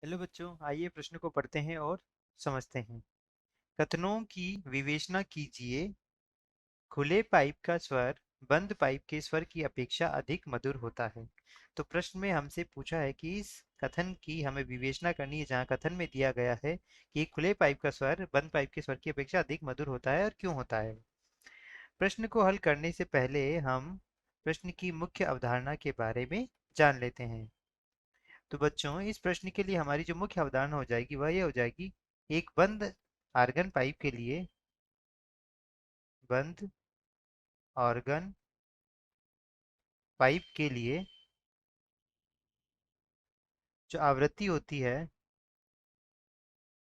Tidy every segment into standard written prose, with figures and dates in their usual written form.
Hello बच्चों, आइए प्रश्न को पढ़ते हैं और समझते हैं। कथनों की विवेचना कीजिए। खुले पाइप का स्वर बंद पाइप के स्वर की अपेक्षा अधिक मधुर होता है। तो प्रश्न में हमसे पूछा है कि इस कथन की हमें विवेचना करनी है, जहाँ कथन में दिया गया है कि खुले पाइप का स्वर बंद पाइप के स्वर की अपेक्षा अधिक मधुर होता है और क्यों होता है। प्रश्न को हल करने से पहले हम प्रश्न की मुख्य अवधारणा के बारे में जान लेते हैं। तो बच्चों, इस प्रश्न के लिए हमारी जो मुख्य अवधारणा हो जाएगी वह ये हो जाएगी। एक बंद आर्गन पाइप के लिए बंद ऑर्गन पाइप के लिए जो आवृत्ति होती है,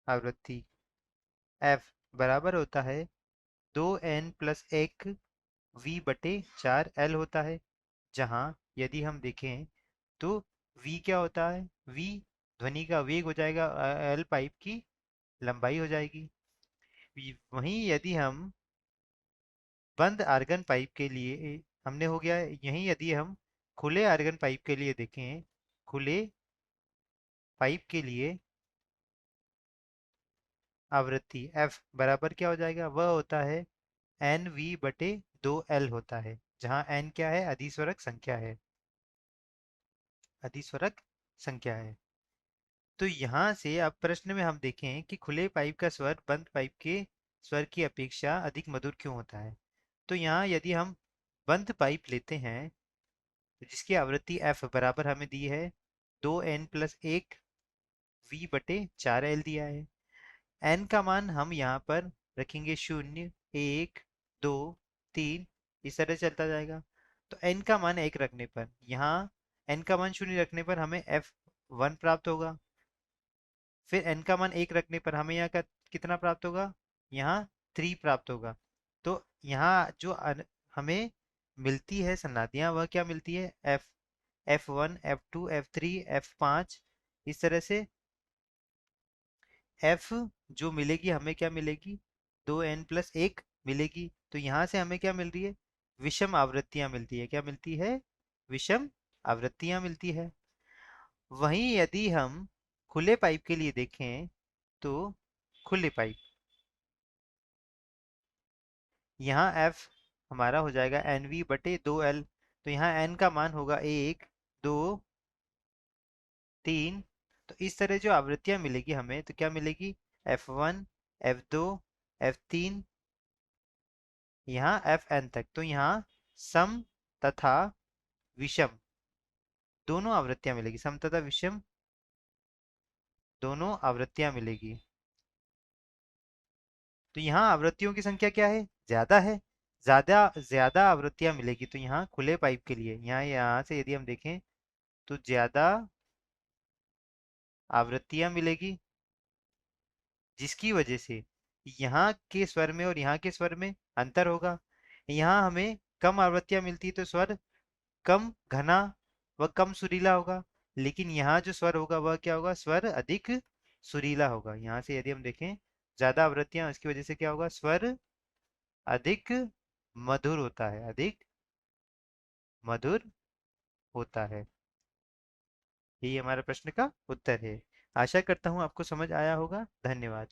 आवृत्ति F बराबर होता है 2n+1 V/4L होता है। जहाँ यदि हम देखें तो V क्या होता है, V ध्वनि का वेग हो जाएगा, L पाइप की लंबाई हो जाएगी। वहीं यदि हम बंद आर्गन पाइप के लिए हमने हो गया, यहीं यदि हम खुले आर्गन पाइप के लिए देखें, खुले पाइप के लिए आवृत्ति F बराबर क्या हो जाएगा, वह होता है NV/2L होता है, जहाँ N क्या है, अधिस्वरक संख्या है, अधिस्वरक संख्या है। तो यहाँ से अब प्रश्न में हम देखें कि खुले पाइप का स्वर बंद पाइप के स्वर की अपेक्षा अधिक मधुर क्यों होता है। तो यहाँ यदि हम बंद पाइप लेते हैं तो जिसकी आवृत्ति F बराबर हमें दी है 2n+1 V/4L दिया है। n का मान हम यहाँ पर रखेंगे 0, 1, 2, 3, इस तरह चलता जाएगा। तो n का मान 1 रखने पर यहाँ n का मान 0 रखने पर हमें F1 प्राप्त होगा। फिर n का मान 1 रखने पर हमें यहाँ का कितना प्राप्त होगा, यहाँ 3 प्राप्त होगा। तो यहाँ जो हमें मिलती है संज्ञा वह क्या मिलती है, F1, F2, F3, F5, इस तरह से F जो मिलेगी हमें क्या मिलेगी, 2n+1 मिलेगी। तो यहाँ से हमें क्या मिल रही है, विषम आवृत्तियां मिलती है। क्या मिलती है, विषम आवृत्तियां मिलती है। वहीं यदि हम खुले पाइप के लिए देखें तो खुले पाइप, यहाँ F हमारा हो जाएगा NV/2L। तो यहाँ N का मान होगा 1, 2, 3। तो इस तरह जो आवृत्तियां मिलेगी हमें, तो क्या मिलेगी, F1, F2, F3, यहाँ Fn तक। तो यहाँ सम तथा विषम दोनों आवृत्तियां मिलेगी, सम तथा विषम दोनों आवृत्तियां मिलेगी। तो यहाँ आवृत्तियों की संख्या क्या है, ज्यादा है, ज्यादा ज्यादा आवृत्तियां मिलेगी। तो यहाँ खुले पाइप के लिए यहाँ से यदि हम देखें तो ज्यादा आवृत्तियां मिलेगी, जिसकी वजह से यहाँ के स्वर में और यहाँ के स्वर में अंतर होगा। यहाँ हमें कम आवृत्तियां मिलती है तो स्वर कम घना व कम सुरीला होगा, लेकिन यहाँ जो स्वर होगा वह क्या होगा, स्वर अधिक सुरीला होगा। यहाँ से यदि हम देखें ज्यादा आवृत्तियां, इसकी वजह से क्या होगा, स्वर अधिक मधुर होता है, अधिक मधुर होता है। यही हमारा प्रश्न का उत्तर है। आशा करता हूँ आपको समझ आया होगा। धन्यवाद।